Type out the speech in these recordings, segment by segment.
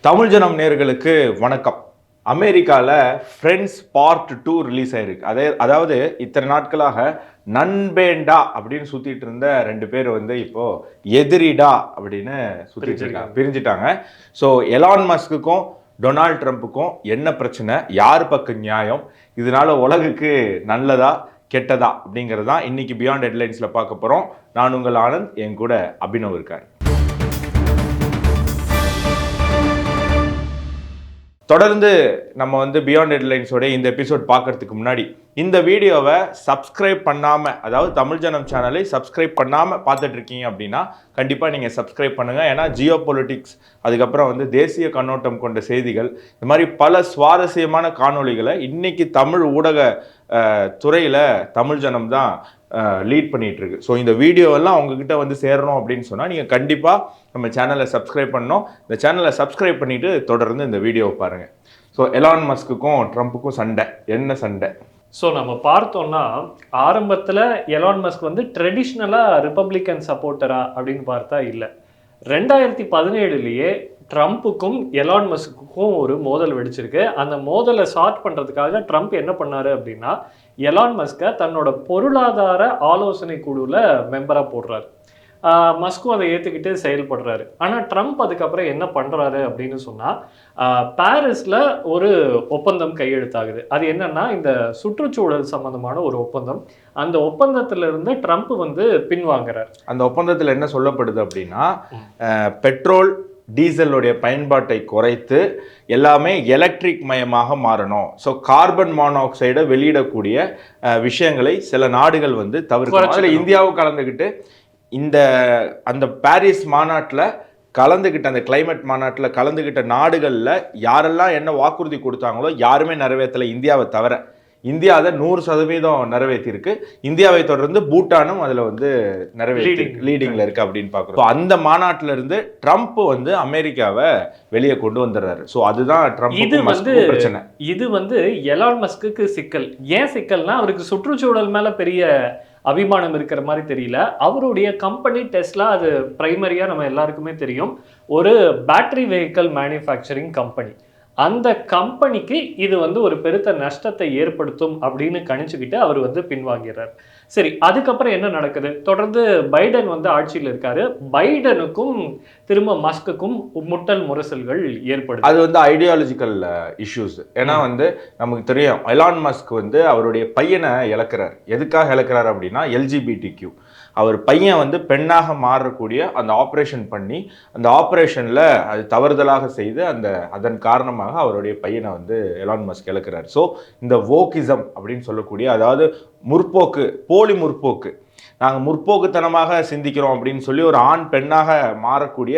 தமிழ் ஜனம் நேயர்களுக்கு வணக்கம். அமெரிக்காவில் ஃப்ரெண்ட்ஸ் பார்ட் 2 ரிலீஸ் ஆயிருக்கு. அதாவது இத்தனை நாட்களாக நண்பேண்டா அப்படின்னு சுற்றிட்டு இருந்த ரெண்டு பேர் வந்து இப்போ எதிரிடா அப்படின்னு சுற்றிட்டு இருக்காங்க, பிரிஞ்சுட்டாங்க. ஸோ எலான் மஸ்க்குக்கும் டொனால்ட் ட்ரம்ப்புக்கும் என்ன பிரச்சனை, யார் பக்கம் நியாயம், இதனால உலகுக்கு நல்லதா கெட்டதா அப்படிங்கிறது தான் இன்னைக்கு பியாண்ட் ஹெட்லைன்ஸில் பார்க்க போகிறோம். நான் உங்கள் ஆனந்த், என் கூட அபினவ் இருக்கார். தொடர்ந்து நம்ம வந்து பியாண்ட் ஹெட்லைன்ஸோட இந்த எபிசோட் பார்க்கறதுக்கு முன்னாடி இந்த வீடியோவை சப்ஸ்கிரைப் பண்ணாமல், அதாவது தமிழ் ஜனம் சேனலை சப்ஸ்கிரைப் பண்ணாமல் பார்த்துட்டு இருக்கீங்க அப்படின்னா கண்டிப்பாக நீங்கள் சப்ஸ்கிரைப் பண்ணுங்கள். ஏன்னா ஜியோ பொலிட்டிக்ஸ், அதுக்கப்புறம் வந்து தேசிய கண்ணோட்டம் கொண்ட செய்திகள், இந்த மாதிரி பல சுவாரஸ்யமான காணொளிகளை இன்னைக்கு தமிழ் ஊடக துறையில் தமிழ் ஜனம் தான் லீட் பண்ணிட்டு இருக்கு. ஸோ இந்த வீடியோவெல்லாம் உங்ககிட்ட வந்து சேரணும் அப்படின்னு சொன்னால் நீங்கள் கண்டிப்பாக நம்ம சேனலை சப்ஸ்கிரைப் பண்ணணும். இந்த சேனலை சப்ஸ்கிரைப் பண்ணிட்டு தொடர்ந்து இந்த வீடியோவை பாருங்கள். ஸோ எலான் மஸ்க்குக்கும் ட்ரம்ப்புக்கும் சண்டை, என்ன சண்டை? ஸோ நம்ம பார்த்தோம்னா ஆரம்பத்தில் எலான் மஸ்க் வந்து ட்ரெடிஷ்னலாக ரிப்பப்ளிக்கன் சப்போர்ட்டரா அப்படின்னு பார்த்தா இல்லை. 2017 ட்ரம்ப்புக்கும் எலான் மஸ்க்குக்கும் ஒரு மோதல் வெடிச்சிருக்கு. அந்த மோதலை சார்ட் பண்ணுறதுக்காக ட்ரம்ப் என்ன பண்ணாரு அப்படின்னா, எலான் மஸ்கை தன்னோட பொருளாதார ஆலோசனை குழுவில் மெம்பராக போடுறாரு. மஸ்கும் அதை ஏற்றுக்கிட்டு செயல்படுறாரு. ஆனால் ட்ரம்ப் அதுக்கப்புறம் என்ன பண்ணுறாரு அப்படின்னு சொன்னால், பாரிஸில் ஒரு ஒப்பந்தம் கையெழுத்தாகுது. அது என்னன்னா, இந்த சுற்றுச்சூழல் சம்பந்தமான ஒரு ஒப்பந்தம். அந்த ஒப்பந்தத்திலிருந்து ட்ரம்ப் வந்து பின்வாங்குறார். அந்த ஒப்பந்தத்தில் என்ன சொல்லப்படுது அப்படின்னா, பெட்ரோல் டீசலுடைய பயன்பாட்டை குறைத்து எல்லாமே எலக்ட்ரிக் மயமாக மாறணும். ஸோ கார்பன் மானாக்சைடை வெளியிடக்கூடிய விஷயங்களை சில நாடுகள் வந்து தவிர்க்கணும். அதில் இந்தியாவும் கலந்துக்கிட்டு அந்த பாரிஸ் மாநாட்டில் கலந்துக்கிட்ட, அந்த கிளைமேட் மாநாட்டில் கலந்துக்கிட்ட நாடுகளில் யாரெல்லாம் என்ன வாக்குறுதி கொடுத்தாங்களோ யாருமே நிறைவேற்றலை, இந்தியாவை தவிர. இந்தியா அதை 100% நிறைவேற்றிருக்கு. இந்தியாவை தொடர்ந்து பூட்டானும் அதில் வந்து லீடிங்கில் இருக்கு அப்படின்னு பார்க்குறோம். அந்த மாநாட்டில் இருந்து ட்ரம்ப் வந்து அமெரிக்காவை வெளியே கொண்டு வந்துடுறாரு. ஸோ அதுதான் ட்ரம்ப் பிரச்சனை. இது வந்து எலான் மஸ்க்கு சிக்கல். ஏன் சிக்கல்னா, அவருக்கு சுற்றுச்சூழல் மேலே பெரிய அபிமானம் இருக்கிற மாதிரி தெரியல. அவருடைய கம்பெனி டெஸ்லா, அது பிரைமரியா நம்ம எல்லாருக்குமே தெரியும், ஒரு பேட்டரி வெஹிக்கிள் மேனுஃபேக்சரிங் கம்பெனி. அந்த கம்பெனிக்கு இது வந்து ஒரு பெருத்த நஷ்டத்தை ஏற்படுத்தும் அப்படின்னு கணிச்சுக்கிட்டு அவர் வந்து பின்வாங்கிறார். சரி, அதுக்கப்புறம் என்ன நடக்குது? தொடர்ந்து பைடன் வந்து ஆட்சியில் இருக்காரு. பைடனுக்கும் திரும்ப மஸ்க்குக்கும் முட்டல் முரசல்கள் ஏற்படுது. அது வந்து ஐடியாலஜிக்கல் இஷ்யூஸ். ஏன்னா வந்து நமக்கு தெரியும், எலான் மஸ்க் வந்து அவருடைய பையனை இழக்கிறார். எதுக்காக இழக்கிறார் அப்படின்னா, LGBTQ, அவர் பையன் வந்து பெண்ணாக மாறக்கூடிய அந்த ஆப்ரேஷன் பண்ணி, அந்த ஆப்ரேஷனில் அது தவறுதலாக செய்து அதன் காரணமாக அவருடைய பையனை வந்து எலான் மஸ்க் இழக்கிறார். ஸோ இந்த வோக்கிசம் அப்படின்னு சொல்லக்கூடிய, அதாவது முற்போக்கு, போலி முற்போக்கு, நாங்கள் முற்போக்குத்தனமாக சிந்திக்கிறோம் அப்படின்னு சொல்லி ஒரு ஆண் பெண்ணாக மாறக்கூடிய,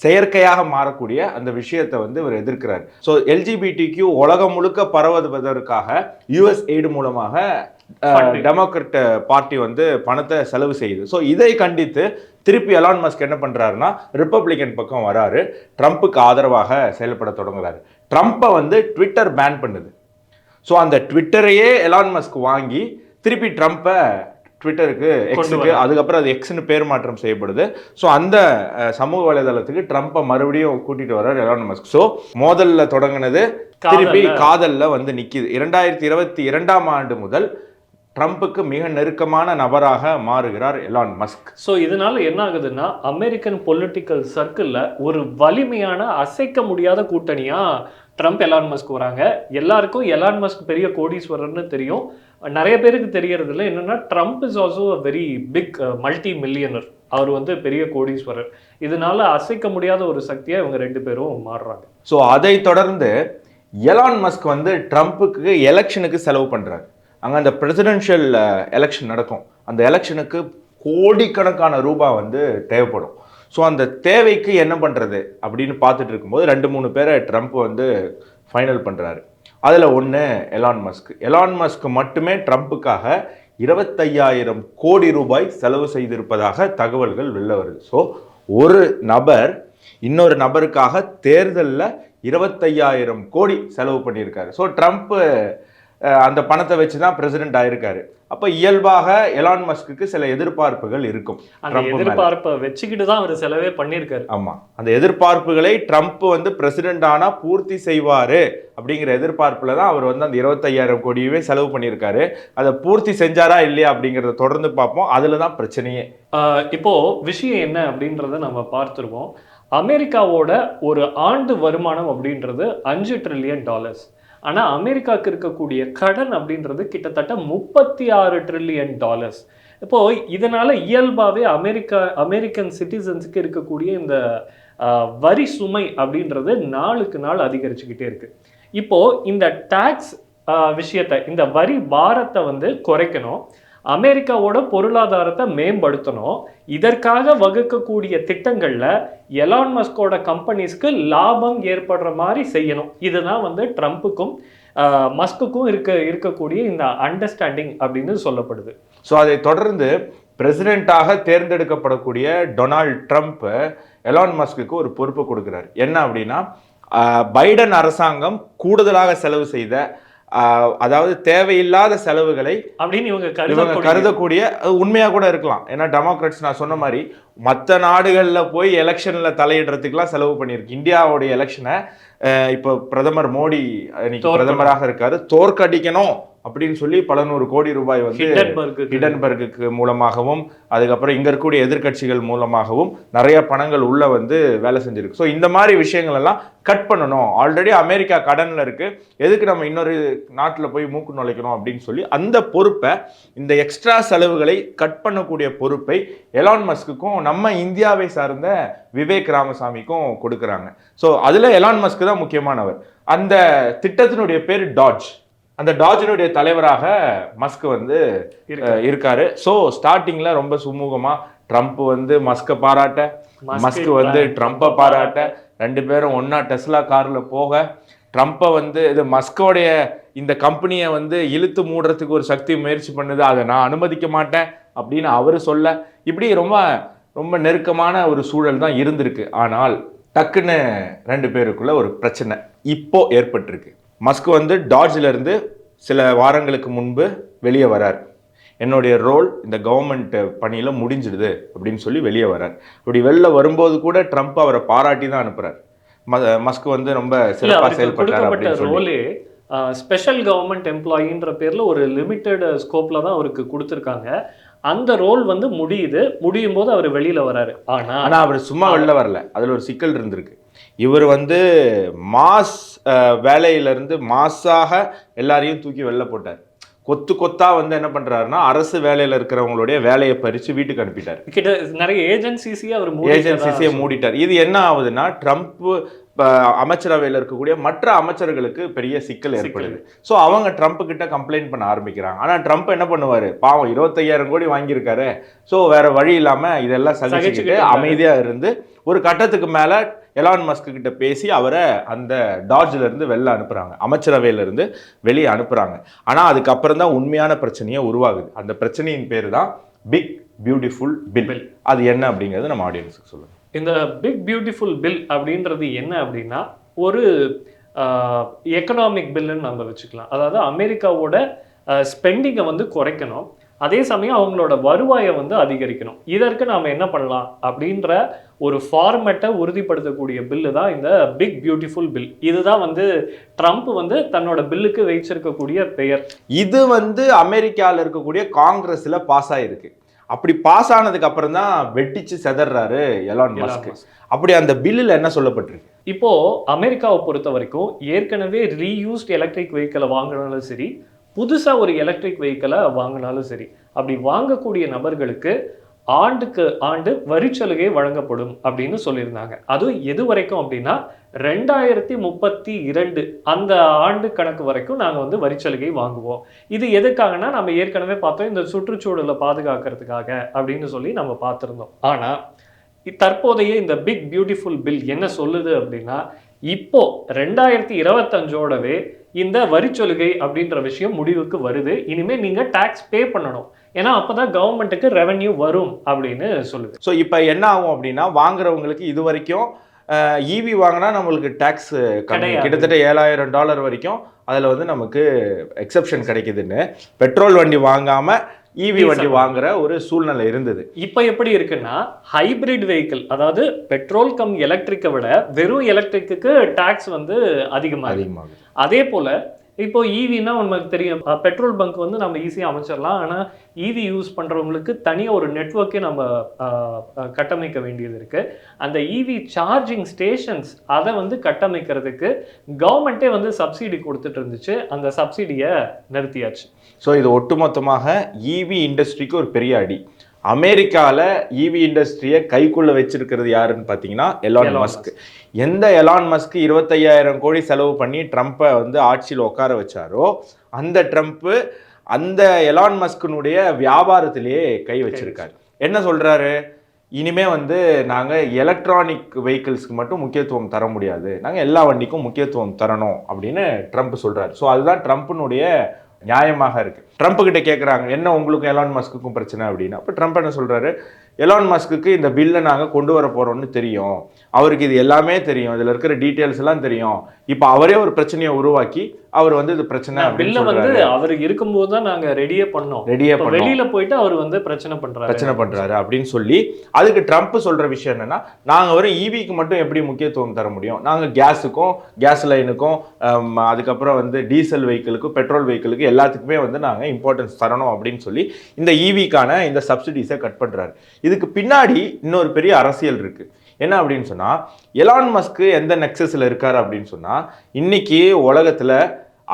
செயற்கையாக மாறக்கூடிய அந்த விஷயத்தை வந்து இவர் எதிர்க்கிறார். ஸோ LGBTQ உலகம் முழுக்க பரவுவதற்காக USAID மூலமாக டெமோக்ராட் பார்ட்டி வந்து பணத்தை செலவு செய்யுது. ஸோ இதை கண்டித்து திருப்பி எலான் மஸ்க் என்ன பண்றாருன்னா, ரிப்பப்ளிகன் பக்கம் வராரு, ட்ரம்ப்புக்கு ஆதரவாக செயல்பட தொடங்குறாரு. ட்ரம்ப்பை வந்து ட்விட்டர் பேன் பண்ணுது. ஸோ அந்த ட்விட்டரையே எலான் மஸ்க் வாங்கி திருப்பி ட்ரம்ப்பை ட்விட்டருக்கு, எக்ஸுக்கு, அதுக்கப்புறம் அது எக்ஸ்னு பேர் மாற்றம் செய்யப்படுது. ஸோ அந்த சமூக வலைதளத்துக்கு ட்ரம்ப்பை மறுபடியும் கூட்டிட்டு வர்றார் எலான் மஸ்க். ஸோ மோதல்ல தொடங்கினது திருப்பி காதல்ல வந்து நிக்குது. 2022 முதல் ட்ரம்ப்புக்கு மிக நெருக்கமான நபராக மாறுகிறார் எலான் மஸ்க். ஸோ இதனால என்ன ஆகுதுன்னா, அமெரிக்கன் பொலிட்டிக்கல் சர்க்கிளில் ஒரு வலிமையான அசைக்க முடியாத கூட்டணியா ட்ரம்ப் எலான் மஸ்க் வராங்க. எல்லாருக்கும் எலான் மஸ்க் பெரிய கோடீஸ்வரர்னு தெரியும். நிறைய பேருக்கு தெரியறது இல்லை. என்னன்னா, Trump is also a very big multi millionaire. அவர் வந்து பெரிய கோடீஸ்வரர். இதனால அசைக்க முடியாத ஒரு சக்தியா இவங்க ரெண்டு பேரும் மாறுறாங்க. ஸோ அதை தொடர்ந்து எலான் மஸ்க் வந்து ட்ரம்ப்புக்கு எலெக்ஷனுக்கு செலவு பண்றாரு. அங்கே அந்த பிரசிடென்ஷியல் எலெக்ஷன் நடக்கும். அந்த எலெக்ஷனுக்கு கோடிக்கணக்கான ரூபாய் வந்து தேவைப்படும். ஸோ அந்த தேவைக்கு என்ன பண்ணுறது அப்படின்னு பார்த்துட்டு இருக்கும்போது 2-3 பேரை ட்ரம்ப் வந்து ஃபைனல் பண்ணுறாரு. அதில் ஒன்று எலான் மஸ்க். எலான் மஸ்க் மட்டுமே ட்ரம்ப்புக்காக 25,000 கோடி ரூபாய் செலவு செய்திருப்பதாக தகவல்கள் வெளில வருது. ஸோ ஒரு நபர் இன்னொரு நபருக்காக தேர்தலில் 25,000 கோடி செலவு பண்ணியிருக்காரு. ஸோ ட்ரம்ப் அந்த பணத்தை வச்சு தான் பிரசிடென்ட் ஆயிருக்காரு. அப்ப இயல்பாக எலான் மஸ்க்கு சில எதிர்பார்ப்புகள் இருக்கும். அந்த எதிர்பார்ப்பை வச்சுக்கிட்டு தான் அவர் செலவே பண்ணியிருக்காரு. ஆமா, அந்த எதிர்பார்ப்புகளை ட்ரம்ப் வந்து பிரசிடென்ட் ஆனா பூர்த்தி செய்வாரு அப்படிங்கிற எதிர்பார்ப்புல தான் அவர் வந்து அந்த 25,000 கோடியவே செலவு பண்ணியிருக்காரு. அதை பூர்த்தி செஞ்சாரா இல்லையா அப்படிங்கிறத தொடர்ந்து பார்ப்போம். அதுல தான் பிரச்சனையே. இப்போ விஷயம் என்ன அப்படின்றத நம்ம பார்த்துருவோம். அமெரிக்காவோட ஒரு ஆண்டு வருமானம் அப்படின்றது $5 trillion. ஆனா அமெரிக்காவுக்கு இருக்கக்கூடிய கடன் அப்படின்றது கிட்டத்தட்ட $36 trillion. இப்போ இதனால இயல்பாவே அமெரிக்கன் சிட்டிசன்ஸுக்கு இருக்கக்கூடிய இந்த வரி சுமை அப்படின்றது நாளுக்கு நாள் அதிகரிச்சுக்கிட்டே இருக்கு. இப்போ இந்த டாக்ஸ் விஷயத்தை, இந்த வரி பாரத்தை வந்து குறைக்கணும், அமெரிக்காவோட பொருளாதாரத்தை மேம்படுத்தணும். இதற்காக வகுக்கக்கூடிய திட்டங்கள்ல எலான் மஸ்கோட கம்பெனிஸ்க்கு லாபம் ஏற்படுற மாதிரி செய்யணும். இதுதான் வந்து ட்ரம்ப்புக்கும் மஸ்குக்கும் இருக்கக்கூடிய இந்த அண்டர்ஸ்டாண்டிங் அப்படின்னு சொல்லப்படுது. ஸோ அதை தொடர்ந்து பிரசிடென்ட்டாக தேர்ந்தெடுக்கப்படக்கூடிய டொனால்ட் ட்ரம்ப் எலான் மஸ்க்கு ஒரு பொறுப்பு கொடுக்கிறார். என்ன அப்படின்னா, பைடன் அரசாங்கம் கூடுதலாக செலவு செய்த, அதாவது தேவையில்லாத செலவுகளை அப்படின்னு இவங்க கருதக்கூடிய, உண்மையா கூட இருக்கலாம். ஏன்னா டெமோக்ராட்ஸ் நான் சொன்ன மாதிரி மற்ற நாடுகளில் போய் எலெக்ஷன்ல தலையிடுறதுக்குலாம் செலவு பண்ணியிருக்கு. இந்தியாவுடைய எலெக்ஷனை இப்போ பிரதமர் மோடி இன்னைக்கு பிரதமராக இருக்காரு, தோற்கடிக்கணும் அப்படின்னு சொல்லி பல நூறு கோடி ரூபாய் வந்து ஹிடன்பர்க்கு மூலமாகவும் அதுக்கப்புறம் இங்க இருக்கக்கூடிய எதிர்கட்சிகள் மூலமாகவும் நிறைய பணங்கள் உள்ள வந்து வேலை செஞ்சிருக்கு. ஸோ இந்த மாதிரி விஷயங்கள் எல்லாம் கட் பண்ணணும். ஆல்ரெடி அமெரிக்கா கடன்ல இருக்கு, எதுக்கு நம்ம இன்னொரு நாட்டில் போய் மூக்கு நுழைக்கணும் அப்படின்னு சொல்லி அந்த பொறுப்பை, இந்த எக்ஸ்ட்ரா செலவுகளை கட் பண்ணக்கூடிய பொறுப்பை எலான் மஸ்க்குக்கும் நம்ம இந்தியாவை சார்ந்த விவேக் ராமசாமிக்கும் கொடுக்குறாங்க. ஸோ அதுல எலான் மஸ்க் தான் முக்கியமானவர். அந்த திட்டத்தினுடைய பேர் டாட்ஜ். அந்த டாட்ஜினுடைய தலைவராக மஸ்க் வந்து இருக்காரு. ஸோ ஸ்டார்டிங்ல ரொம்ப சுமூகமா ட்ரம்ப் வந்து மஸ்கை பாராட்ட, மஸ்க் வந்து ட்ரம்ப்பை பாராட்ட, ரெண்டு பேரும் ஒன்னா டெஸ்லா கார்ல போக, ட்ரம்ப்பை வந்து இது மஸ்கோடைய இந்த கம்பெனியை வந்து இழுத்து மூடுறதுக்கு ஒரு சக்தி முயற்சி பண்ணுது, அதை நான் அனுமதிக்க மாட்டேன் அப்படின்னு அவரு சொல்ல, இப்படி ரொம்ப ரொம்ப நெருக்கமான ஒரு சூழல் தான் இருந்திருக்கு. ஆனால் டக்குன்னு ரெண்டு பேருக்குள்ள ஒரு பிரச்சனை இப்போ ஏற்பட்டிருக்கு. மஸ்க் வந்து டாட்ஜ்ல இருந்து சில வாரங்களுக்கு முன்பு வெளியே வரார். என்னுடைய ரோல் இந்த கவர்மெண்ட் பணியில முடிஞ்சிடுது அப்படின்னு சொல்லி வெளியே வரார். அப்படி வெளில வரும்போது கூட ட்ரம்ப் அவரை பாராட்டி தான் அனுப்புறார். மஸ்க் வந்து ரொம்ப சிறப்பாக செயல்பட்டார் அப்படின்னு சொல்லி. ஸ்பெஷல் கவர்மெண்ட் எம்ப்ளாயின்ற பேர்ல ஒரு லிமிட்டெட் ஸ்கோப்ல தான் அவருக்கு கொடுத்துருக்காங்க. அந்த ரோல் வந்து முடியும் போது அவர் வெளியில வராரு. ஆனா அவர் சும்மா வெளில வரல, அதுல ஒரு சிக்கல் இருந்திருக்கு. இவர் வந்து மாஸ் வேலையிலிருந்து மாஸாக எல்லாரையும் தூக்கி வெளில போட்டார். கொத்து கொத்தா வந்து என்ன பண்றாருன்னா, அரசு வேலையில இருக்கிறவங்களுடைய வேலையை பறிச்சு வீட்டுக்கு அனுப்பிட்டார். நிறைய ஏஜென்சிஸையே மூடிட்டார். இது என்ன ஆகுதுன்னா, ட்ரம்ப் அமைச்சரவையில் இருக்கக்கூடிய மற்ற அமைச்சர்களுக்கு பெரிய சிக்கல் ஏற்படுது. ஸோ அவங்க ட்ரம்ப் கிட்ட கம்ப்ளைண்ட் பண்ண ஆரம்பிக்கிறாங்க. ஆனால் ட்ரம்ப் என்ன பண்ணுவார், பாவம் 25,000 கோடி வாங்கியிருக்காரு, ஸோ வேற வழி இல்லாமல் இதெல்லாம் சகிச்சுக்கிட்டு அமைதியாக இருந்து ஒரு கட்டத்துக்கு மேலே எலான் மஸ்க் கிட்ட பேசி அவரை அந்த டாட்ஜ்ல இருந்து வெளில அனுப்புறாங்க, அமைச்சரவையில இருந்து வெளியே அனுப்புறாங்க. ஆனால் அதுக்கப்புறம் தான் உண்மையான பிரச்சனையே உருவாகுது. அந்த பிரச்சனையின் பேர் தான் பிக் பியூட்டிஃபுல் பில். அது என்ன அப்படிங்கிறது நம்ம ஆடியன்ஸுக்கு சொல்லுங்க. இந்த பிக் பியூட்டிஃபுல் பில் அப்படின்றது என்ன அப்படின்னா, ஒரு எக்கனாமிக் பில்லுன்னு நம்ம வச்சுக்கலாம். அதாவது அமெரிக்காவோட ஸ்பெண்டிங்கை வந்து குறைக்கணும், அதே சமயம் அவங்களோட வருவாயை வந்து அதிகரிக்கணும். இதற்கு நாம் என்ன பண்ணலாம் அப்படின்ற ஒரு ஃபார்மேட்டை உறுதிப்படுத்தக்கூடிய பில்லு தான் இந்த பிக் பியூட்டிஃபுல் பில். இதுதான் வந்து ட்ரம்ப் வந்து தன்னோட பில்லுக்கு வைச்சிருக்கக்கூடிய பெயர். இது வந்து அமெரிக்காவில் இருக்கக்கூடிய காங்கிரஸ்ல பாஸ் ஆயிருக்கு. அப்படி பாஸ் ஆனதுக்கு அப்புறம் தான் வெட்டிச்சு செதறாரு எலான் மஸ்க். அப்படி அந்த பில்லில் என்ன சொல்லப்பட்டிருக்கு? இப்போ அமெரிக்காவை பொறுத்த வரைக்கும் ஏற்கனவே ரீயூஸ்ட் எலக்ட்ரிக் வெஹிக்கிளை வாங்கினாலும் சரி, புதுசா ஒரு எலக்ட்ரிக் வெஹிக்கிளை வாங்கினாலும் சரி, அப்படி வாங்கக்கூடிய நபர்களுக்கு ஆண்டுக்கு ஆண்டு வரிச்சலுகை வழங்கப்படும் அப்படின்னு சொல்லியிருந்தாங்க. அதுவும் எது வரைக்கும் அப்படின்னா 2032 அந்த ஆண்டு கணக்கு வரைக்கும் நாங்கள் வந்து வரிச்சலுகை வாங்குவோம். இது எதுக்காகனா, நம்ம ஏற்கனவே பார்த்தோம், இந்த சுற்றுச்சூழலை பாதுகாக்கிறதுக்காக அப்படின்னு சொல்லி நம்ம பார்த்துருந்தோம். ஆனால் தற்போதைய இந்த பிக் பியூட்டிஃபுல் பில் என்ன சொல்லுது அப்படின்னா, இப்போ 2025ஓடவே இந்த வரிச்சலுகை அப்படின்ற விஷயம் முடிவுக்கு வருது. இனிமேல் நீங்க டாக்ஸ் பே பண்ணணும், ஏன்னா அப்பதான் கவர்மெண்ட்டுக்கு ரெவென்யூ வரும் அப்படின்னு சொல்லுது. ஸோ இப்போ என்ன ஆகும் அப்படின்னா, வாங்குறவங்களுக்கு இது வரைக்கும் இவி வாங்கினா நம்மளுக்கு டேக்ஸ் கம்மி, கிட்டத்தட்ட $7,000 வரைக்கும் அதில் வந்து நமக்கு எக்ஸப்ஷன் கிடைக்குதுன்னு பெட்ரோல் வண்டி வாங்காமல் இவி வண்டி வாங்குற ஒரு சூழ்நிலை இருந்தது. இப்போ எப்படி இருக்குன்னா ஹைபிரிட் வெஹிக்கிள், அதாவது பெட்ரோல் கம் எலக்ட்ரிக்கை விட வெறும் எலக்ட்ரிக்கு டாக்ஸ் வந்து அதிகமாகுது. அதே போல இப்போ ஈவினா நமக்கு தெரியும், பெட்ரோல் பங்க் வந்து நம்ம ஈஸியாக அமைச்சிடலாம். ஆனால் ஈவி யூஸ் பண்ணுறவங்களுக்கு தனியாக ஒரு நெட்வொர்க்கே நம்ம கட்டமைக்க வேண்டியது இருக்குது. அந்த ஈவி சார்ஜிங் ஸ்டேஷன்ஸ் அதை வந்து கட்டமைக்கிறதுக்கு கவர்மெண்ட்டே வந்து சப்சிடி கொடுத்துட்டு இருந்துச்சு. அந்த சப்சிடியை நிறுத்தியாச்சு. ஸோ இது ஒட்டுமொத்தமாக ஈவி இண்டஸ்ட்ரிக்கு ஒரு பெரிய அடி. அமெரிக்காவில் ஈவி இண்டஸ்ட்ரியை கைக்குள்ள வச்சிருக்கிறது யாருன்னு பார்த்தீங்கன்னா எலான் மஸ்க். எந்த எலான் மஸ்க் 25,000 கோடி செலவு பண்ணி ட்ரம்ப்பை வந்து ஆட்சியில் உட்கார வச்சாரோ அந்த ட்ரம்ப்பு அந்த எலான் மஸ்கினுடைய வியாபாரத்திலேயே கை வச்சிருக்காரு. என்ன சொல்றாரு, இனிமே வந்து நாங்கள் எலக்ட்ரானிக் வெஹிக்கிள்ஸ்க்கு மட்டும் முக்கியத்துவம் தர முடியாது, நாங்கள் எல்லா வண்டிக்கும் முக்கியத்துவம் தரணும் அப்படின்னு ட்ரம்ப் சொல்றாரு. ஸோ அதுதான் ட்ரம்ப்பினுடைய நியாயமாக இருக்கு. ட்ரம்ப் கிட்ட கேட்குறாங்க, என்ன உங்களுக்கும் எலான் மஸ்க்குக்கும் பிரச்சனை அப்படின்னு. அப்போ ட்ரம்ப் என்ன சொல்றாரு, எலான் மஸ்க்கு இந்த பில்லை நாங்கள் கொண்டு வர போறோம்னு தெரியும், அவருக்கு இது எல்லாமே தெரியும், இதில் இருக்கிற டீட்டெயில்ஸ் எல்லாம் தெரியும். இப்போ அவரே ஒரு பிரச்சனையை உருவாக்கி அவர் வந்து இது பிரச்சனை பில்லை வந்து அவர் இருக்கும்போது தான் நாங்கள் ரெடியே பண்ணோம், வெளியில போயிட்டு அவர் வந்து பிரச்சனை பண்றாரு அப்படின்னு சொல்லி அதுக்கு ட்ரம்ப் சொல்ற விஷயம் என்னன்னா, நாங்கள் ஒரு ஈவிக்கு மட்டும் எப்படி முக்கியத்துவம் தர முடியும், நாங்கள் கேஸுக்கும் கேஸ் லைனுக்கும் அதுக்கப்புறம் வந்து டீசல் வெஹிக்கிளுக்கும் பெட்ரோல் வெஹிக்கிளுக்கு எல்லாத்துக்குமே வந்து நாங்கள் இம்பார்ட்டன்ஸ் தரணும் அப்படின்னு சொல்லி இந்த ஈவிக்கான இந்த சப்சிடிஸை கட் பண்றாரு. இதுக்கு பின்னாடி இன்னொரு பெரிய அரசியல் இருக்கு. என்ன அப்படின்னு சொன்னா, எலான் மஸ்க் எந்த நெக்ஸஸ்ல இருக்காரு அப்படின்னு சொன்னா, இன்னைக்கு உலகத்துல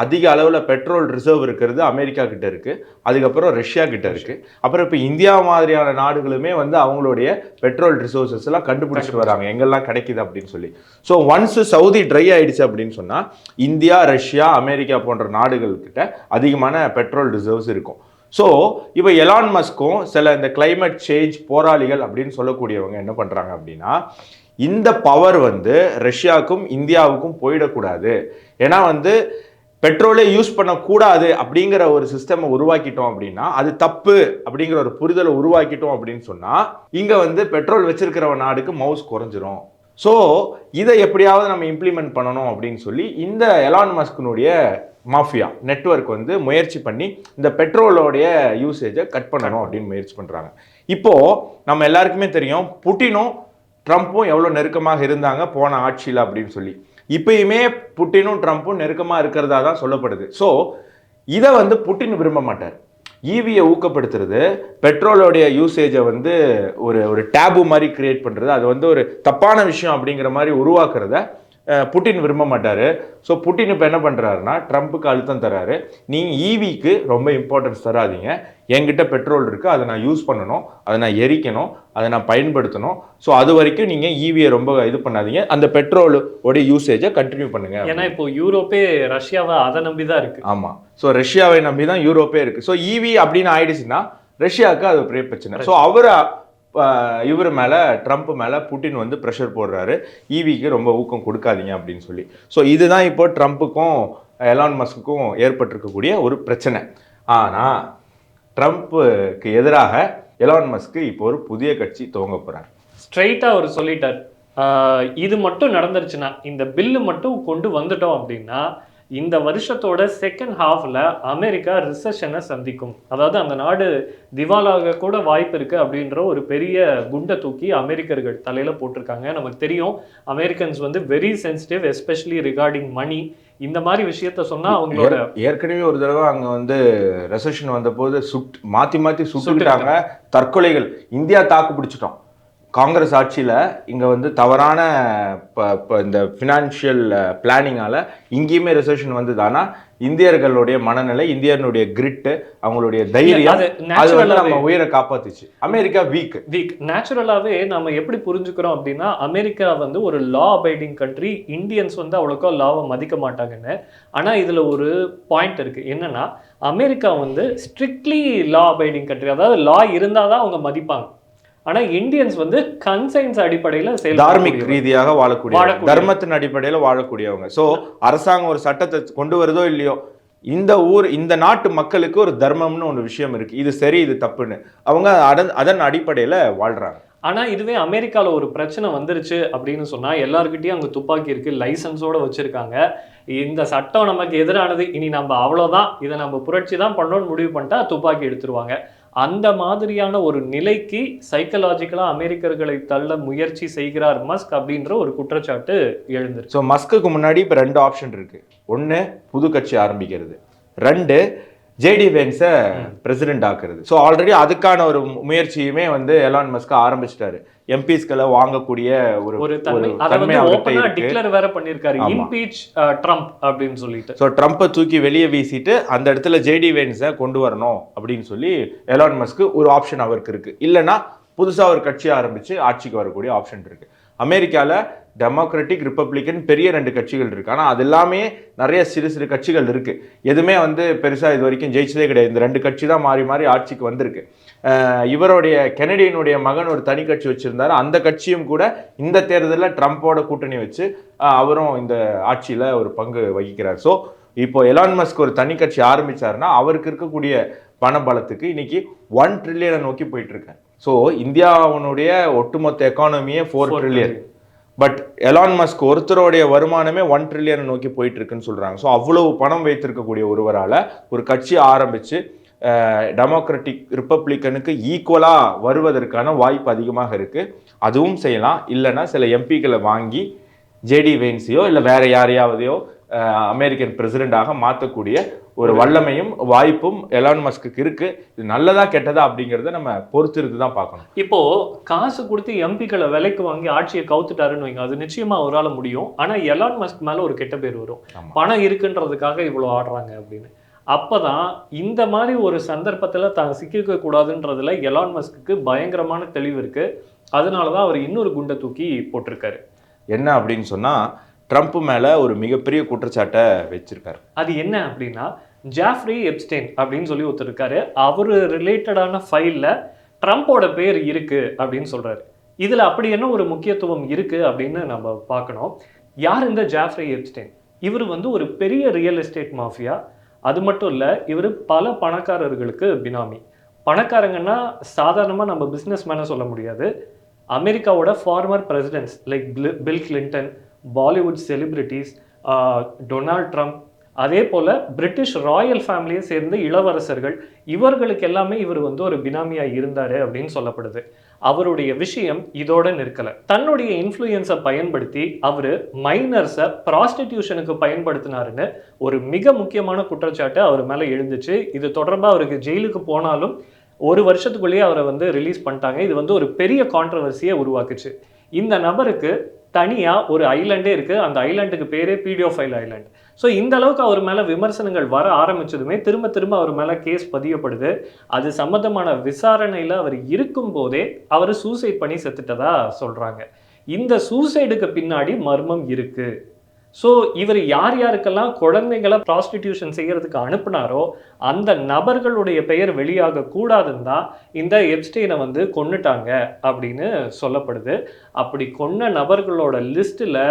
அதிக அளவில் பெட்ரோல் ரிசர்வ் இருக்கிறது அமெரிக்கா கிட்ட இருக்கு, அதுக்கப்புறம் ரஷ்யா கிட்ட இருக்கு, அப்புறம் இப்போ இந்தியா மாதிரியான நாடுகளுமே வந்து அவங்களுடைய பெட்ரோல் ரிசோர்சஸ் எல்லாம் கண்டுபிடிச்சிட்டு வராங்க எங்கெல்லாம் கிடைக்குது அப்படின்னு சொல்லி. ஸோ ஒன்ஸ் சவுதி ட்ரை ஆயிடுச்சு அப்படின்னு சொன்னா இந்தியா, ரஷ்யா, அமெரிக்கா போன்ற நாடுகள் கிட்ட அதிகமான பெட்ரோல் ரிசர்வ்ஸ் இருக்கும். ஸோ இப்போ எலான் மஸ்க்கும் சில இந்த கிளைமேட் சேஞ்ச் போராளிகள் அப்படின்னு சொல்லக்கூடியவங்க என்ன பண்ணுறாங்க அப்படின்னா, இந்த பவர் வந்து ரஷ்யாவுக்கும் இந்தியாவுக்கும் போயிடக்கூடாது, ஏன்னா வந்து பெட்ரோலே யூஸ் பண்ணக்கூடாது அப்படிங்கிற ஒரு சிஸ்டமை உருவாக்கிட்டோம் அப்படின்னா அது தப்பு அப்படிங்கிற ஒரு புரிதலை உருவாக்கிட்டோம் அப்படின்னு சொன்னால் இங்கே வந்து பெட்ரோல் வச்சிருக்கிற நாடுக்கு மவுஸ் குறைஞ்சிரும். ஸோ இதை எப்படியாவது நம்ம இம்ப்ளிமெண்ட் பண்ணணும் அப்படின்னு சொல்லி இந்த எலான் மஸ்கினுடைய மாஃபியா நெட்வொர்க் வந்து முயற்சி பண்ணி இந்த பெட்ரோலோடைய யூசேஜை கட் பண்ணணும் அப்படின்னு முயற்சி பண்ணுறாங்க. இப்போது நம்ம எல்லாருக்குமே தெரியும், புட்டினும் ட்ரம்ப்பும் எவ்வளோ நெருக்கமாக இருந்தாங்க போன ஆட்சியில் அப்படின்னு சொல்லி. இப்பயுமே புட்டினும் ட்ரம்ப்பும் நெருக்கமாக இருக்கிறதா தான் சொல்லப்படுது. ஸோ இதை வந்து புட்டின் விரும்ப மாட்டார். ஈவியை ஊக்கப்படுத்துறது, பெட்ரோலோடைய யூசேஜை வந்து ஒரு டேபு மாதிரி கிரியேட் பண்ணுறது, அது வந்து ஒரு தப்பான விஷயம் அப்படிங்கிற மாதிரி உருவாக்குறத புட்டின் விரும்ப மாட்டார். ஸோ புட்டின் இப்போ என்ன பண்ணுறாருன்னா ட்ரம்ப்புக்கு அழுத்தம் தராரு, நீங்கள் ஈவிக்கு ரொம்ப இம்பார்ட்டன்ஸ் தராதிங்க, என்கிட்ட பெட்ரோல் இருக்குது, அதை நான் யூஸ் பண்ணணும், அதை நான் எரிக்கணும், அதை நான் பயன்படுத்தணும், ஸோ அது வரைக்கும் நீங்கள் ஈவியை ரொம்ப இது பண்ணாதீங்க, அந்த பெட்ரோலோட யூசேஜை கண்டினியூ பண்ணுங்க. ஏன்னா இப்போ யூரோப்பே ரஷ்யாவை அதை நம்பி தான் இருக்குது. ஆமாம், ஸோ ரஷ்யாவை நம்பி தான் யூரோப்பே இருக்குது. ஸோ ஈவி அப்படின்னு ஆயிடுச்சுன்னா ரஷ்யாவுக்கு அது பெரிய பிரச்சனை. ஸோ இவர் மேலே ட்ரம்ப் மேலே புட்டின் வந்து ப்ரெஷர் போடுறாரு, ஈவிக்கு ரொம்ப ஊக்கம் கொடுக்காதீங்க அப்படின்னு சொல்லி. ஸோ இதுதான் இப்போ ட்ரம்ப்புக்கும் எலான் மஸ்க்குக்கும் ஏற்பட்டிருக்கக்கூடிய ஒரு பிரச்சனை. ஆனால் ட்ரம்ப்புக்கு எதிராக எலான் மஸ்க் இப்போ ஒரு புதிய கட்சி துவங்க போகிறார். ஸ்ட்ரைட்டாக அவர் சொல்லிட்டார், இது மட்டும் நடந்துருச்சுன்னா, இந்த பில்லு மட்டும் கொண்டு வந்துட்டோம் அப்படின்னா இந்த வருஷத்தோட செகண்ட் ஹாஃப்ல அமெரிக்கா ரிசெஷனை சந்திக்கும், அதாவது அந்த நாடு திவாலாக கூட வாய்ப்பு இருக்கு அப்படின்ற ஒரு பெரிய குண்டை தூக்கி அமெரிக்கர்கள் தலையில போட்டிருக்காங்க. நமக்கு தெரியும் அமெரிக்கன்ஸ் வந்து வெரி சென்சிட்டிவ், எஸ்பெஷலி ரிகார்டிங் மணி. இந்த மாதிரி விஷயத்த சொன்னா அவங்களோட ஏற்கனவே ஒரு தடவை அங்க வந்து ரெசெஷன் வந்த போது மாத்தி சுட்டுட்டாங்க, தற்கொலைகள். இந்தியா தாக்கு பிடிச்சிட்டோம். காங்கிரஸ் ஆட்சியில் இங்கே வந்து தவறான இந்த ஃபினான்ஷியல் பிளானிங்கால் இங்கேயுமே ரிசெஷன் வந்தது. ஆனால் இந்தியர்களுடைய மனநிலை, இந்தியனுடைய கிரிட்டு, அவங்களுடைய தைரியம், அது வந்து நம்ம உயிரை காப்பாத்துச்சு. America week. நேச்சுரலாகவே நம்ம எப்படி புரிஞ்சுக்கிறோம் அப்படின்னா, அமெரிக்கா வந்து ஒரு லா அபைடிங் கண்ட்ரி, இந்தியன்ஸ் வந்து அவ்வளோக்கா லாவை மதிக்க மாட்டாங்கன்னு. ஆனால் இதில் ஒரு பாயிண்ட் இருக்குது, என்னன்னா அமெரிக்கா வந்து ஸ்ட்ரிக்ட்லி லா அபைடிங் கண்ட்ரி, அதாவது லா இருந்தால் தான் அவங்க மதிப்பாங்க. ஆனால் இந்தியன்ஸ் வந்து கன்சைன்ஸ் அடிப்படையில் தார்மிக் ரீதியாக வாழக்கூடிய, தர்மத்தின் அடிப்படையில் வாழக்கூடியவங்க. ஸோ அரசாங்கம் ஒரு சட்டத்தை கொண்டு வருதோ இல்லையோ, இந்த நாட்டு மக்களுக்கு ஒரு தர்மம்னு ஒரு விஷயம் இருக்கு, இது சரி இது தப்புன்னு அவங்க அதன் அடிப்படையில் வாழ்றாங்க. ஆனா இதுவே அமெரிக்கால ஒரு பிரச்சனை வந்துருச்சு அப்படின்னு சொன்னா எல்லார்கிட்டயும் அங்க துப்பாக்கி இருக்கு, லைசன்ஸோட வச்சிருக்காங்க. இந்த சட்டம் நமக்கு எதிரானது, இனி நம்ம அவ்வளவுதான், இதை நம்ம புரட்சி தான் பண்ணணும்னு முடிவு பண்ணிட்டா துப்பாக்கி எடுத்துருவாங்க. அந்த மாதிரியான ஒரு நிலைக்கு சைக்கலாஜிக்கலா அமெரிக்கர்களை தள்ள முயற்சி செய்கிறார் மஸ்க் அப்படின்ற ஒரு குற்றச்சாட்டு எழுந்திருக்கு. ஸோ மஸ்குக்கு முன்னாடி இப்போ 2 ஆப்ஷன் இருக்கு. ஒன்று புது கட்சி ஆரம்பிக்கிறது, 2 ஜேடி வேன்ஸை பிரசிடென்ட் ஆக்குறது. ஸோ ஆல்ரெடி அதுக்கான ஒரு முயற்சியுமே வந்து எலான் மஸ்க் ஆரம்பிச்சிட்டாரு. எம்பிஸ்களை வாங்கக்கூடிய ஒரு தன்மை ஓபனா டிக்ளேர் வேற பண்ணிருக்காரு, இம்பீச் ட்ரம்ப் அப்படின்னு சொல்லிட்டு. ஸோ ட்ரம்ப்பை தூக்கி வெளியே வீசிட்டு அந்த இடத்துல ஜேடி வேன்ஸை கொண்டு வரணும் அப்படின்னு சொல்லி எலான் மஸ்க் ஒரு ஆப்ஷன் அவருக்கு இருக்கு. இல்லைன்னா புதுசாக ஒரு கட்சி ஆரம்பிச்சு ஆட்சிக்கு வரக்கூடிய ஆப்ஷன் இருக்கு. அமெரிக்காவில் டெமோக்ராட்டிக் ரிப்பப்ளிக்கன் பெரிய 2 கட்சிகள் இருக்கு. ஆனால் அது எல்லாமே நிறைய சிறு சிறு கட்சிகள் இருக்கு. எதுவுமே வந்து பெருசாக இது வரைக்கும் ஜெயிச்சதே கிடையாது. இந்த 2 கட்சி தான் மாறி மாறி ஆட்சிக்கு வந்திருக்கு. இவருடைய கெனடியனுடைய மகன் ஒரு தனி கட்சி வச்சிருந்தாரு. அந்த கட்சியும் கூட இந்த தேர்தலில் ட்ரம்ப்போட கூட்டணி வச்சு அவரும் இந்த ஆட்சியில் ஒரு பங்கு வகிக்கிறார். ஸோ இப்போ எலான் மஸ்க் ஒரு தனி கட்சி ஆரம்பிச்சாருன்னா அவருக்கு இருக்கக்கூடிய பண பலத்துக்கு இன்னைக்கு 1 ட்ரில்லியனை நோக்கி போயிட்டு இருக்காரு. ஸோ இந்தியாவுடைய ஒட்டுமொத்த எக்கானமியே 4 ட்ரில்லியன். பட் எலான் மஸ்க் ஒருத்தருடைய வருமானமே 1 ட்ரில்லியனை நோக்கி போயிட்டு இருக்குன்னு சொல்றாங்க. ஸோ அவ்வளவு பணம் வைத்திருக்கக்கூடிய ஒருவரால் ஒரு கட்சி ஆரம்பிச்சு டெமோக்ராட்டிக் ரிப்பப்ளிக்கனுக்கு ஈக்குவலா வருவதற்கான வாய்ப்பு அதிகமாக இருக்கு. அதுவும் செய்யலாம். இல்லைன்னா சில எம்பிக்களை வாங்கி ஜேடி வேன்ஸையோ இல்லை வேற யாரையாவதையோ அமெரிக்கன் பிரசிடென்டாக மாற்றக்கூடிய ஒரு வல்லமையும் வாய்ப்பும் எலான் மஸ்க்கு இருக்கு. இது நல்லதா கெட்டதா அப்படிங்கிறத நம்ம பொறுத்திருந்து தான் பார்க்கணும். இப்போ காசு கொடுத்து எம்பிக்களை விலைக்கு வாங்கி ஆட்சியை கவுத்துட்டாருன்னு வைங்க, அது நிச்சயமா அவரால் முடியும். ஆனா எலான் மஸ்க் மேல ஒரு கெட்ட பேர் வரும், பணம் இருக்குன்றதுக்காக இவ்வளவு ஆடுறாங்க அப்படின்னு. அப்பதான் இந்த மாதிரி ஒரு சந்தர்ப்பத்துல தான் சிக்கிக்க கூடாதுன்றதுல எலான் மஸ்க்கு பயங்கரமான தெளிவு இருக்கு. அதனாலதான் அவர் இன்னொரு குண்டை தூக்கி போட்டிருக்காரு. என்ன அப்படின்னு சொன்னா ட்ரம்ப் மேல ஒரு மிகப்பெரிய குற்றச்சாட்டை வச்சிருக்காரு. அது என்ன அப்படின்னா, ஜாஃப்ரி எப்ஸ்டெயின் அப்படின்னு சொல்லி ஒருத்தர் இருக்காரு. அவரு ரிலேட்டடான ஃபைல்ல ட்ரம்போட பேர் இருக்கு அப்படின்னு சொல்றாரு. இதுல அப்படி என்ன ஒரு முக்கியத்துவம் இருக்கு அப்படின்னு நம்ம பார்க்கணும். யார் இந்த ஜாஃப்ரி எப்ஸ்டெயின்? இவர் வந்து ஒரு பெரிய ரியல் எஸ்டேட் மாஃபியா. அது மட்டும் இல்ல, இவர் பல பணக்காரர்களுக்கு பினாமி. பணக்காரங்கன்னா சாதாரணமா நம்ம பிசினஸ் மேன சொல்ல முடியாது. அமெரிக்காவோட former presidents like Bill Clinton, Bollywood celebrities, Donald Trump, அதே போல பிரிட்டிஷ் ராயல் ஃபேமிலியை சேர்ந்த இளவரசர்கள், இவர்களுக்கு எல்லாமே இவர் வந்து ஒரு பினாமியா இருந்தாரு அப்படின்னு சொல்லப்படுது. அவருடைய விஷயம் இதோட நிற்கல. தன்னுடைய இன்ஃப்ளூயன்ஸை பயன்படுத்தி அவரு மைனர்ஸை ப்ராஸ்டிடியூஷனுக்கு பயன்படுத்தினாருன்னு ஒரு மிக முக்கியமான குற்றச்சாட்டு அவர் மேல எழுந்துச்சு. இது தொடர்பா அவருக்கு ஜெயிலுக்கு போனாலும் 1 வருஷத்துக்குள்ளேயே அவரை வந்து ரிலீஸ் பண்ணிட்டாங்க. இது வந்து ஒரு பெரிய கான்ட்ரவர்சியை உருவாக்குச்சு. இந்த நபருக்கு தனியா ஒரு ஐலாண்டே இருக்கு. அந்த ஐலாண்டுக்கு பேரே பீடியோஃபைல் ஐலாண்ட். ஸோ இந்த அளவுக்கு அவர் மேல விமர்சனங்கள் வர ஆரம்பிச்சதுமே திரும்ப திரும்ப அவர் மேல கேஸ் பதியப்படுது. அது சம்பந்தமான விசாரணையில அவர் இருக்கும் போதே அவர் சூசைட் பண்ணி செத்துட்டதா சொல்றாங்க. இந்த சூசைடுக்கு பின்னாடி மர்மம் இருக்கு. ஸோ இவர் யார் யாருக்கெல்லாம் குழந்தைங்களை ப்ராஸ்டிடியூஷன் செய்யறதுக்கு அனுப்புனாரோ அந்த நபர்களுடைய பெயர் வெளியாக கூடாதுன்னு தான் இந்த எப்ஸ்டெயினை வந்து கொன்னுட்டாங்க அப்படின்னு சொல்லப்படுது. அப்படி கொன்ன நபர்களோட லிஸ்ட்டில்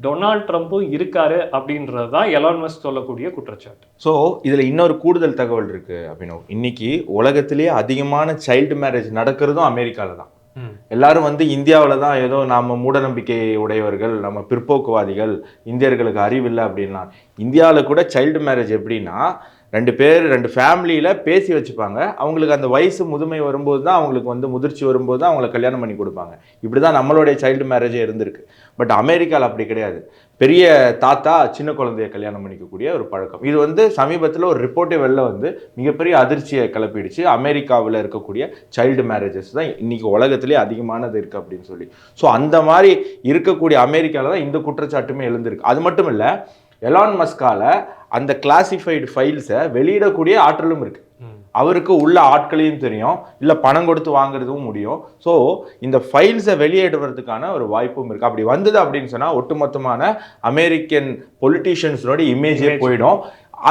டொனால்ட் ட்ரம்ப்பும் இருக்காரு அப்படின்றது தான் எலான் மஸ்க் சொல்லக்கூடிய குற்றச்சாட்டு. ஸோ இதில் இன்னொரு கூடுதல் தகவல் இருக்கு அப்படின்னு, இன்னைக்கு உலகத்திலேயே அதிகமான சைல்டு மேரேஜ் நடக்கிறதும் அமெரிக்காவில் தான். எல்லாரும் வந்து இந்தியாவில் தான் ஏதோ நாம மூடநம்பிக்கை உடையவர்கள், நம்ம பிற்போக்குவாதிகள், இந்தியர்களுக்கு அறிவில்லை அப்படின்னா, இந்தியாவில் கூட சைல்டு மேரேஜ் எப்படின்னா 2 பேர் 2 ஃபேமிலியில் பேசி வச்சுப்பாங்க. அவங்களுக்கு அந்த வயசு முதுமை வரும்போது தான், அவங்களுக்கு வந்து முதிர்ச்சி வரும்போது தான் அவங்களை கல்யாணம் பண்ணி கொடுப்பாங்க. இப்படி தான் நம்மளுடைய சைல்டு மேரேஜே இருந்திருக்கு. பட் அமெரிக்காவில் அப்படி கிடையாது. பெரிய தாத்தா சின்ன குழந்தைய கல்யாணம் பண்ணிக்கக்கூடிய ஒரு பழக்கம். இது வந்து சமீபத்தில் ஒரு ரிப்போர்ட்டே வெளில வந்து மிகப்பெரிய அதிர்ச்சியை கிளப்பிடுச்சு. அமெரிக்காவில் இருக்கக்கூடிய சைல்டு மேரேஜஸ் தான் இன்னைக்கு உலகத்திலே அதிகமானது இருக்குது அப்படின்னு சொல்லி. ஸோ அந்த மாதிரி இருக்கக்கூடிய அமெரிக்காவில் தான் இந்த குற்றச்சாட்டுமே எழுந்திருக்கு. அது மட்டும் இல்லை, எலான் மஸ்கால அந்த கிளாசிஃபைடு ஃபைல்ஸை வெளியிடக்கூடிய ஆற்றலும் இருக்கு. அவருக்கு உள்ள ஆட்களையும் தெரியும், இல்லை பணம் கொடுத்து வாங்குறதும் முடியும். ஸோ இந்த ஃபைல்ஸை வெளியிடுவதற்கான ஒரு வாய்ப்பும் இருக்கு. அப்படி வந்தது அப்படின்னு சொன்னால் ஒட்டுமொத்தமான அமெரிக்கன் பொலிட்டீஷியன்ஸோட இமேஜே போயிடும்.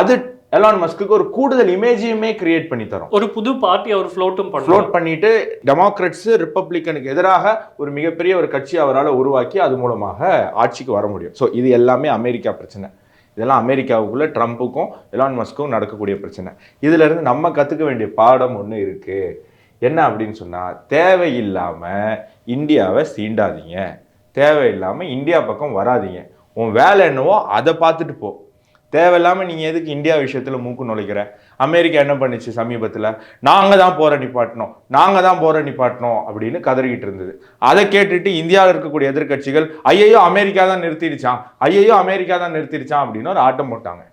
அது எலான் மஸ்க்கு ஒரு கூடுதல் இமேஜையுமே கிரியேட் பண்ணி தரும். ஒரு புது பார்ட்டி அவர் ஃப்ளோட் பண்ணிட்டு டெமோக்ராட்ஸ் ரிப்பப்ளிக்கனுக்கு எதிராக ஒரு மிகப்பெரிய ஒரு கட்சி அவரால் உருவாக்கி அது மூலமாக ஆட்சிக்கு வர முடியும். ஸோ இது எல்லாமே அமெரிக்கா பிரச்சனை. இதெல்லாம் அமெரிக்காவுக்குள்ள ட்ரம்ப்புக்கும் எலான் மஸ்க்கும் நடக்கக்கூடிய பிரச்சனை. இதுல இருந்து நம்ம கத்துக்க வேண்டிய பாடம் ஒன்று இருக்கு. என்ன அப்படின்னு சொன்னா, தேவையில்லாம இந்தியாவை சீண்டாதீங்க, தேவையில்லாமல் இந்தியா பக்கம் வராதீங்க, உன் வேலை என்னவோ அதை பார்த்துட்டு போ, தேவையில்லாமல் நீங்கள் எதுக்கு இந்தியா விஷயத்தில் மூக்கு நுழைக்கிற. அமெரிக்கா என்ன பண்ணிச்சு சமீபத்தில், நாங்கள் தான் போகிற நிப்பாட்டணும், நாங்கள் தான் போகிற நிப்பாட்டணும் அப்படின்னு கதறிக்கிட்டு இருந்தது. அதை கேட்டுட்டு இந்தியாவில் இருக்கக்கூடிய எதிர்கட்சிகள் ஐயையோ அமெரிக்கா தான் நிறுத்திடுச்சான், ஐயையோ அமெரிக்கா தான் நிறுத்திடுச்சான் அப்படின்னு ஒரு ஆட்டம் போட்டாங்க.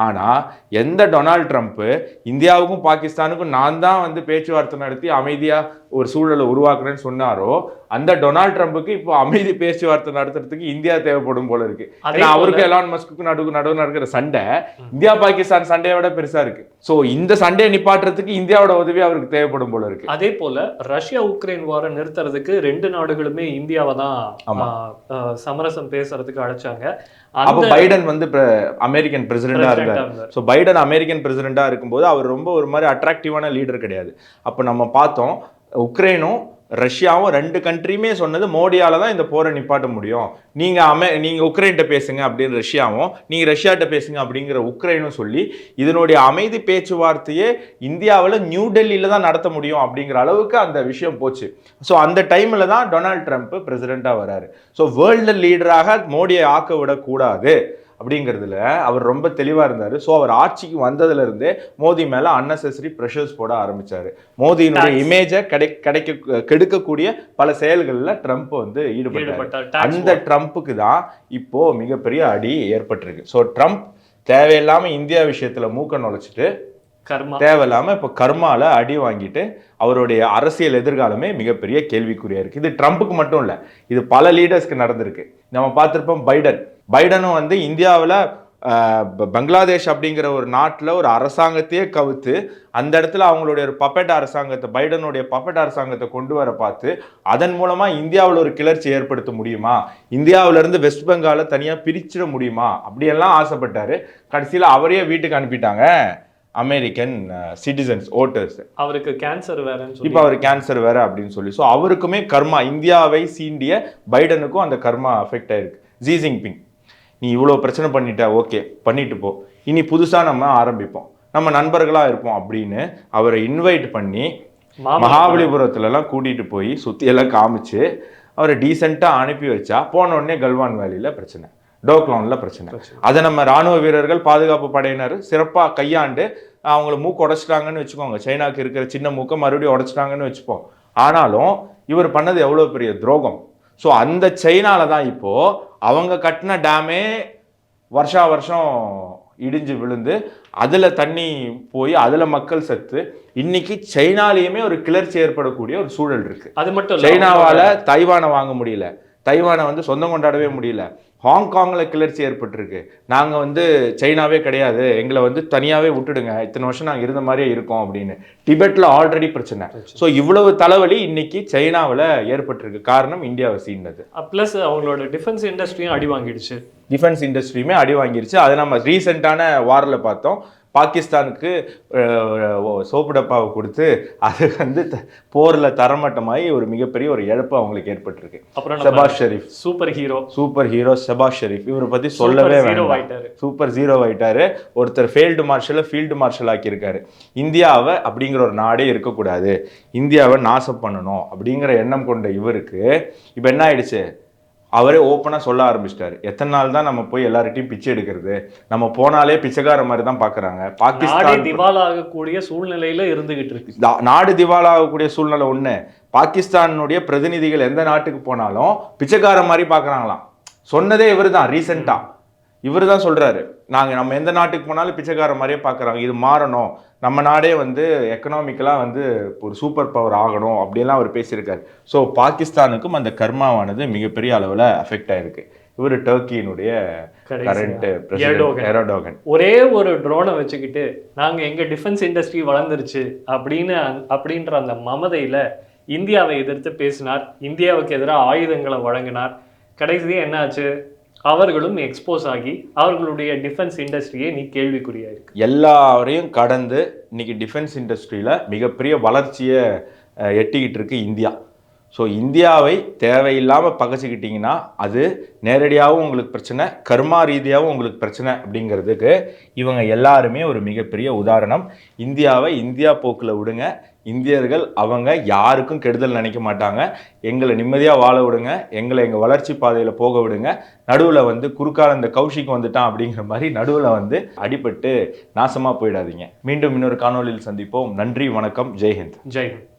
ஆனால் எந்த டொனால்ட் ட்ரம்ப்பு இந்தியாவுக்கும் பாகிஸ்தானுக்கும் நான் தான் வந்து பேச்சுவார்த்தை நடத்தி அமைதியாக ஒரு சூழலை உருவாக்குறேன்னு சொன்னாரோ, அந்த டொனால்ட் ட்ரம்ப்புக்கு இப்போ அமைதி பேச்சுவார்த்தை நடத்துறதுக்கு இந்தியா தேவைப்படும் போல இருக்கு. ஏன்னா அவருக்கு எலான் மஸ்க்கு நடுவு நடக்கிற சண்டை இந்தியா பாகிஸ்தான் சண்டையை விட பெருசா இருக்கு. ஸோ இந்த சண்டையை நிப்பாட்டுறதுக்கு இந்தியாவோட உதவி அவருக்கு தேவைப்படும் போல இருக்கு. அதே போல ரஷ்யா உக்ரைன் வாரை நிறுத்துறதுக்கு 2 நாடுகளுமே இந்தியாவை தான் சமரசம் பேசுறதுக்கு அழைச்சாங்க. அப்போ பைடன் வந்து அமெரிக்கன் பிரசிடென்டா இருந்தார். ஸோ பைடன் அமெரிக்கன் பிரசிடென்டா இருக்கும்போது அவர் ரொம்ப ஒரு மாதிரி அட்ராக்டிவான லீடர் கிடையாது. அப்போ நம்ம பார்த்தோம் உக்ரைனும் ரஷ்யாவும் 2 கண்ட்ரியுமே சொன்னது மோடியால தான் இந்த போரை நிப்பாட்ட முடியும், நீங்க உக்ரைன்கிட்ட பேசுங்க அப்படின்னு ரஷ்யாவும், நீங்க ரஷ்யாட்ட பேசுங்க அப்படிங்கிற உக்ரைனும் சொல்லி இதனுடைய அமைதி பேச்சுவார்த்தையே இந்தியாவில் நியூ டெல்லியில தான் நடத்த முடியும் அப்படிங்கிற அளவுக்கு அந்த விஷயம் போச்சு. ஸோ அந்த டைம்ல தான் டொனால்ட் ட்ரம்ப் பிரசிடென்டா வராரு. ஸோ வேர்ல்டு லீடராக மோடியை ஆக்க விடக்கூடாது அப்படிங்கிறதுல அவர் ரொம்ப தெளிவாக இருந்தார். ஸோ அவர் ஆட்சிக்கு வந்ததுல இருந்தே மோடி மேலே அன்னெசரி ப்ரெஷர்ஸ் போட ஆரம்பிச்சாரு. மோடியினுடைய இமேஜை கெடுக்கக்கூடிய பல செயல்களில் ட்ரம்ப் வந்து ஈடுபட்டார். அந்த ட்ரம்ப்புக்கு தான் இப்போ மிகப்பெரிய அடி ஏற்பட்டிருக்கு. ஸோ ட்ரம்ப் தேவையில்லாமல் இந்தியா விஷயத்தில் மூக்க நுழைச்சிட்டு தேவையில்லாம இப்போ கர்மால அடி வாங்கிட்டு அவருடைய அரசியல் எதிர்காலமே மிகப்பெரிய கேள்விக்குறியா இருக்கு. இது ட்ரம்ப்புக்கு மட்டும் இல்லை, இது பல லீடர்ஸ்க்கு நடந்திருக்கு. நம்ம பார்த்துருப்போம் பைடனும் வந்து இந்தியாவில் பங்களாதேஷ் அப்படிங்கிற ஒரு நாட்டில் ஒரு அரசாங்கத்தையே கவுத்து அந்த இடத்துல அவங்களுடைய ஒரு பப்பெட் அரசாங்கத்தை, பைடனுடைய பப்பெட் அரசாங்கத்தை கொண்டு வர பார்த்து அதன் மூலமா இந்தியாவில் ஒரு கிளர்ச்சி ஏற்படுத்த முடியுமா, இந்தியாவிலிருந்து வெஸ்ட் பெங்காலை தனியாக பிரிச்சிட முடியுமா அப்படியெல்லாம் ஆசைப்பட்டாரு. கடைசியில் அவரையே வீட்டுக்கு அனுப்பிட்டாங்க அமெரிக்கன் சிட்டிசன்ஸ் ஓட்டர்ஸ். அவருக்கு கேன்சர் வேற, இப்போ அவர் கேன்சர் வேற அப்படின்னு சொல்லி. ஸோ அவருக்குமே கர்மா, இந்தியாவை சீண்டிய பைடனுக்கும் அந்த கர்மா அஃபெக்ட் ஆயிருக்கு. ஜி ஜின்பிங் நீ இவ்வளோ பிரச்சனை பண்ணிட்ட, ஓகே பண்ணிட்டு போ, இனி புதுசாக நம்ம ஆரம்பிப்போம், நம்ம நண்பர்களாக இருப்போம் அப்படின்னு அவரை இன்வைட் பண்ணி மகாபலிபுரத்துலலாம் கூட்டிகிட்டு போய் சுற்றியெல்லாம் காமிச்சு அவரை டீசெண்டாக அனுப்பி வச்சா போன உடனே கல்வான் வேலியில் பிரச்சனை, டோக்லானில் பிரச்சனை. அதை நம்ம ராணுவ வீரர்கள் பாதுகாப்பு படையினர் சிறப்பாக கையாண்டு அவங்கள மூக்கு உடைச்சிட்டாங்கன்னு வச்சுக்கோங்க, சைனாக்கு இருக்கிற சின்ன மூக்கை மறுபடியும் உடைச்சிட்டாங்கன்னு வச்சுப்போம். ஆனாலும் இவர் பண்ணது எவ்வளோ பெரிய துரோகம். ஸோ அந்த சைனால தான் இப்போ அவங்க கட்டின டேமே வருஷம் இடிஞ்சு விழுந்து அதில் தண்ணி போய் அதில் மக்கள் செத்து இன்னைக்கு சைனாலேயுமே ஒரு கிளர்ச்சி ஏற்படக்கூடிய ஒரு சூழல் இருக்கு. அது மட்டும் சைனாவால் தைவானை வாங்க முடியல, தைவானை வந்து சொந்தம் கொண்டாடவே முடியல, ஹாங்காங்கில் கிளர்ச்சி ஏற்பட்டிருக்கு, நாங்கள் வந்து சைனாவே கிடையாது, எங்களை வந்து தனியாகவே விட்டுடுங்க, இத்தனை வருஷம் நாங்கள் இருந்த மாதிரியே இருக்கோம் அப்படின்னு. டிபெட்டில் ஆல்ரெடி பிரச்சனை. ஸோ இவ்வளவு தலைவலி இன்னைக்கு சைனாவில் ஏற்பட்டிருக்கு. காரணம் இந்தியாவை சீண்டது. ப்ளஸ் அவங்களோட டிஃபென்ஸ் இண்டஸ்ட்ரியும் அடி வாங்கிடுச்சு. டிஃபென்ஸ் இண்டஸ்ட்ரியுமே அடி வாங்கிடுச்சு. அதை நம்ம ரீசெண்டான வாரில் பார்த்தோம். பாகிஸ்தானுக்கு சோப்பு டப்பாவை கொடுத்து அது வந்து போரில் தரமட்டமாகி ஒரு மிகப்பெரிய ஒரு இழப்பு அவங்களுக்கு ஏற்பட்டிருக்கு. அப்புறம் ஷபாஸ் ஷெரீஃப் சூப்பர் ஹீரோ ஷபாஸ் ஷெரீஃப் இவரை பற்றி சொல்லவே வேண்டாம். சூப்பர் ஜீரோ ஆயிட்டாரு. ஒருத்தர் ஃபீல்டு மார்ஷல் ஆக்கியிருக்காரு. இந்தியாவை அப்படிங்கிற ஒரு நாடே இருக்கக்கூடாது, இந்தியாவை நாசம் பண்ணணும் அப்படிங்கிற எண்ணம் கொண்ட இவருக்கு இப்போ என்ன ஆயிடுச்சு, அவரே ஓப்பனாக சொல்ல ஆரம்பிச்சிட்டாரு. எத்தனை நாள் தான் நம்ம போய் எல்லார்ட்டையும் பிச்சை எடுக்கிறது, நம்ம போனாலே பிச்சைக்கார மாதிரி தான் பார்க்குறாங்க. பாகிஸ்தான் திவாலாகக்கூடிய சூழ்நிலையில இருந்துகிட்டு இருக்கு. நாடு திவாலாகக்கூடிய சூழ்நிலை ஒன்று. பாகிஸ்தானுடைய பிரதிநிதிகள் எந்த நாட்டுக்கு போனாலும் பிச்சைக்கார மாதிரி பார்க்குறாங்களாம். சொன்னதே இவர் தான். ரீசெண்டாக இவர் தான் சொல்கிறாரு, நம்ம எந்த நாட்டுக்கு போனாலும் பிச்சைக்கார மாதிரியே பார்க்குறாங்க, இது மாறணும், நம்ம நாடே வந்து எக்கனாமிக்கலாக வந்து ஒரு சூப்பர் பவர் ஆகணும் அப்படியெல்லாம் அவர் பேசியிருக்காரு. ஸோ பாகிஸ்தானுக்கும் அந்த கர்மாவானது மிகப்பெரிய அளவில் அஃபெக்ட் ஆயிருக்கு. இவர் டர்க்கியினுடைய கரண்ட் பிரசிடென்ட் எர்டோகன் ஒரே ஒரு ட்ரோனை வச்சுக்கிட்டு நாங்கள் எங்கள் டிஃபென்ஸ் இண்டஸ்ட்ரி வளர்ந்துருச்சு அப்படின்ற அந்த மமதையில் இந்தியாவை எதிர்த்து பேசினார், இந்தியாவுக்கு எதிராக ஆயுதங்களை வழங்கினார். கடைசியாக என்ன ஆச்சு, அவர்களும் எக்ஸ்போஸ் ஆகி அவர்களுடைய டிஃபென்ஸ் இண்டஸ்ட்ரியே நீ கேள்விக்குறியா இருக்கு. எல்லாரையும் கடந்து இன்னைக்கு டிஃபென்ஸ் இண்டஸ்ட்ரியில் மிகப்பெரிய வளர்ச்சியை எட்டிக்கிட்டு இருக்கு இந்தியா. ஸோ இந்தியாவை தேவையில்லாமல் பகைச்சிக்கிட்டிங்கன்னா அது நேரடியாகவும் உங்களுக்கு பிரச்சனை, கர்மா ரீதியாகவும் உங்களுக்கு பிரச்சனை அப்படிங்கிறதுக்கு இவங்க எல்லாருமே ஒரு மிகப்பெரிய உதாரணம். இந்தியாவை இந்தியா போக்கில் விடுங்க, இந்தியர்கள் அவங்க யாருக்கும் கெடுதல் நினைக்க மாட்டாங்க. எங்களை நிம்மதியாக வாழ விடுங்க, எங்களை எங்கள் வளர்ச்சி பாதையில் போக விடுங்க. நடுவில் வந்து குறுக்கால இந்த கௌஷிக் வந்துட்டான் அப்படிங்கிற மாதிரி நடுவில் வந்து அடிபட்டு நாசமாக போயிடாதீங்க. மீண்டும் இன்னொரு காணொலியில் சந்திப்போம். நன்றி, வணக்கம், ஜெய்ஹிந்த். ஜெய்ஹிந்த்.